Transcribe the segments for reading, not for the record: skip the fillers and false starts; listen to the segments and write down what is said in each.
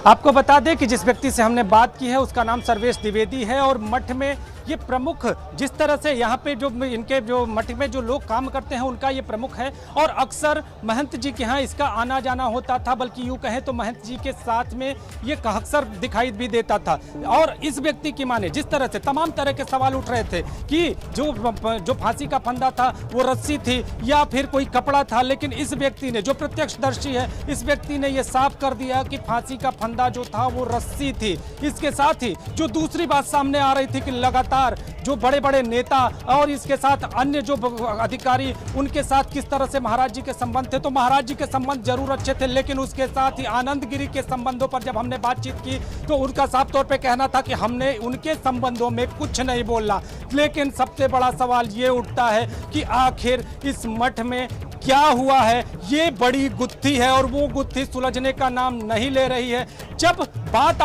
आपको बता दें कि जिस व्यक्ति से हमने बात की है उसका नाम सर्वेश द्विवेदी है और मठ में ये प्रमुख, जिस तरह से यहाँ पे जो इनके जो मठ में जो लोग काम करते हैं उनका ये प्रमुख है और अक्सर महंत जी के यहाँ इसका आना जाना होता था, बल्कि यूँ कहें तो महंत जी के साथ में ये अक्सर दिखाई भी देता था। और इस व्यक्ति की माने जिस तरह से तमाम तरह के सवाल उठ रहे थे कि जो फांसी का फंदा था वो रस्सी थी या फिर कोई कपड़ा था, लेकिन इस व्यक्ति ने, जो प्रत्यक्षदर्शी है, इस व्यक्ति ने ये साफ कर दिया कि फांसी का फंदा जो था वो रस्सी थी। इसके साथ ही जो दूसरी बात सामने आ रही थी कि लगातार जो बड़े बड़े नेता और इसके साथ अन्य जो अधिकारी, उनके साथ किस तरह से महाराज जी के संबंध थे, तो महाराज जी के संबंध जरूर अच्छे थे, लेकिन उसके साथ ही आनंद गिरी के संबंधों पर जब हमने बातचीत की तो उनका साफ तौर पे कहना था कि हमने उनके संबंधों में कुछ नहीं बोलना। लेकिन सबसे बड़ा सवाल ये उठता है कि आखिर इस मठ में क्या हुआ है। ये बड़ी गुत्थी है और वो गुत्थी सुलझने का नाम नहीं ले रही है। जब बात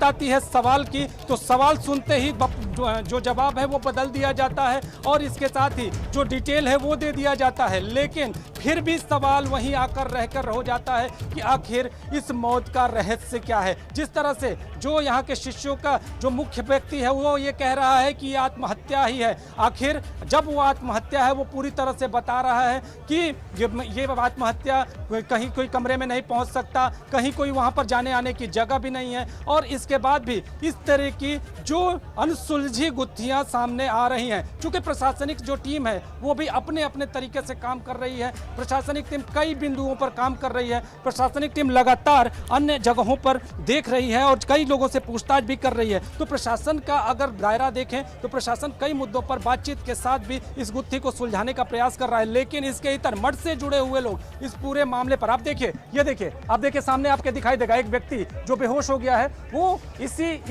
आती है सवाल की, तो सवाल सुनते ही जो जवाब है वो बदल दिया जाता है और इसके साथ ही जो डिटेल है वो दे दिया जाता है, लेकिन फिर भी सवाल वहीं आकर रहकर हो जाता है कि आखिर इस मौत का रहस्य क्या है। जिस तरह से जो यहाँ के शिष्यों का जो मुख्य व्यक्ति है वो ये कह रहा है कि ये आत्महत्या ही है। आखिर जब वो आत्महत्या है वो पूरी तरह से बता रहा है कि ये आत्महत्या कहीं कोई कमरे में नहीं पहुंच सकता, कहीं कोई वहां पर जाने आने की जगह भी नहीं है। और इसके बाद भी इस तरह की जो अनसुलझी गुत्थियां सामने आ रही हैं, चूंकि प्रशासनिक जो टीम है वो भी अपने अपने तरीके से काम कर रही है। प्रशासनिक टीम कई बिंदुओं पर काम कर रही है। प्रशासनिक टीम लगातार अन्य जगहों पर देख रही है और कई लोगों से पूछताछ भी कर रही है। तो प्रशासन का अगर दायरा देखें तो प्रशासन कई मुद्दों पर बातचीत के साथ भी इस गुत्थी को सुलझाने का प्रयास कर रहा है, लेकिन इसके इतर मठ से जुड़े हुए लोग इस पूरे मामले पर, आप देखिए, ये देखिए, आप देखिए सामने आपके दिखाई देगा एक व्यक्ति जो बेहोश हो गया है, वो इसी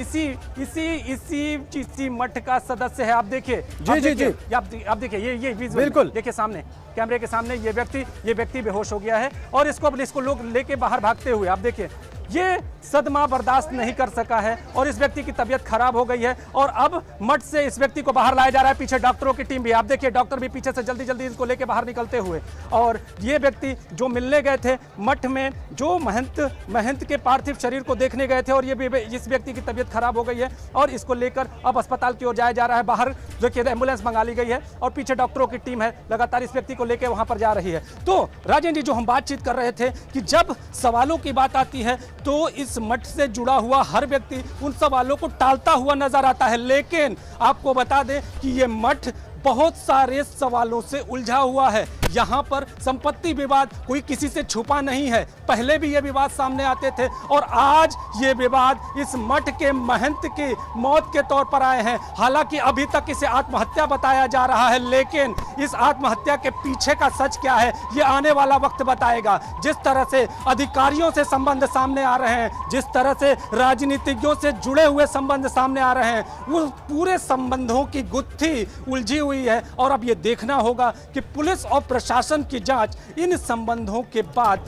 मठ का सदस्य है। आप देखिए, जी, आप देखिए, ये बिल्कुल देखिए सामने कैमरे के सामने ये व्यक्ति बेहोश हो गया है और इसको लोग लेके बाहर भागते हुए, आप देखिए, ये सदमा बर्दाश्त नहीं कर सका है और इस व्यक्ति की तबीयत खराब हो गई है और अब मठ से इस व्यक्ति को बाहर लाया जा रहा है। पीछे डॉक्टरों की टीम भी, आप देखिए, डॉक्टर भी पीछे से जल्दी जल्दी इसको लेके बाहर निकलते हुए। और ये व्यक्ति जो मिलने गए थे मठ में, जो महंत के पार्थिव शरीर को देखने गए थे, और इस व्यक्ति की तबीयत खराब हो गई है और इसको लेकर अब अस्पताल की ओर जाया जा रहा है। बाहर देखिए एम्बुलेंस मंगा ली गई है और पीछे डॉक्टरों की टीम है, लगातार इस व्यक्ति को लेकर वहां पर जा रही है। तो राजेंद्र जी, जो हम बातचीत कर रहे थे कि जब सवालों की बात आती है तो इस मठ से जुड़ा हुआ हर व्यक्ति उन सवालों को टालता हुआ नजर आता है, लेकिन आपको बता दें कि ये मठ बहुत सारे सवालों से उलझा हुआ है। यहाँ पर संपत्ति विवाद कोई किसी से छुपा नहीं है, पहले भी ये विवाद सामने आते थे और आज ये विवाद इस मठ के महंत की मौत के तौर पर आए हैं। हालांकि अभी तक इसे आत्महत्या बताया जा रहा है, लेकिन इस आत्महत्या के पीछे का सच क्या है ये आने वाला वक्त बताएगा। जिस तरह से अधिकारियों से संबंध सामने आ रहे हैं, जिस तरह से राजनीतिज्ञों से जुड़े हुए संबंध सामने आ रहे हैं, वो पूरे संबंधों की गुत्थी उलझी हुई है और अब ये देखना होगा कि पुलिस और प्रशासन की जांच इन संबंधों के बाद